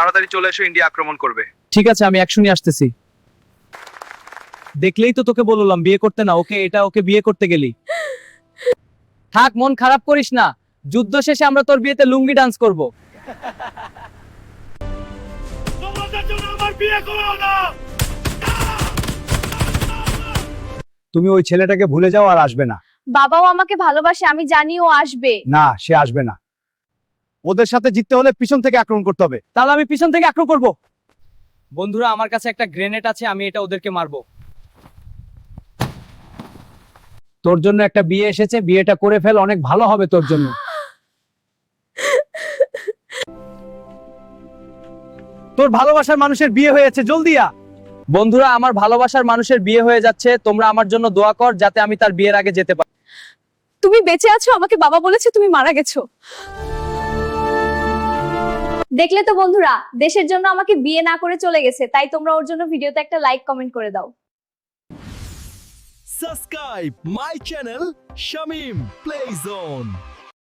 তাড়াতাড়ি চলে এসো, ইন্ডিয়া আক্রমণ করবে। ঠিক আছে, আমি এক্ষুনি আসতেছি। দেখলেই তো তোকে বললাম বিয়ে করতে না, ওকে বিয়ে করতে গেলি। থাক, মন খারাপ করিস না, যুদ্ধ শেষে আমরা তোর বিয়েতে লুঙ্গি ডান্স করব। তুমি ওই ছেলেটাকে ভুলে যাও, আর আসবে না। বাবাও আমাকে ভালোবাসে, আমি জানি ও আসবে। না, সে আসবে না। ওদের সাথে জিততে হলে পিছন থেকে আক্রমণ করতে হবে। তাহলে আমি পিছন থেকে আক্রমণ করব। বন্ধুরা, আমার কাছে একটা গ্রেনেড আছে, আমি এটা ওদেরকে মারবো। তোর জন্য একটা বিয়ে এসেছে, বিয়েটা করে ফেল, অনেক ভালো হবে তোর জন্য। তোর ভালোবাসার মানুষের বিয়ে হয়েছে, জলদি আ। বন্ধুরা, আমার ভালোবাসার মানুষের বিয়ে হয়ে যাচ্ছে, তোমরা আমার জন্য দোয়া কর যাতে আমি তার বিয়ের আগে যেতে পারি। তুমি বেঁচে আছো, আমাকে বাবা বলেছে তুমি মারা গেছো। দেখলে তো বন্ধুরা, দেশের জন্য আমাকে বিয়ে না করে চলে গেছে, তাই তোমরা ওর জন্য ভিডিওতে একটা লাইক কমেন্ট করে দাও। Subscribe my channel Shamim Play Zone.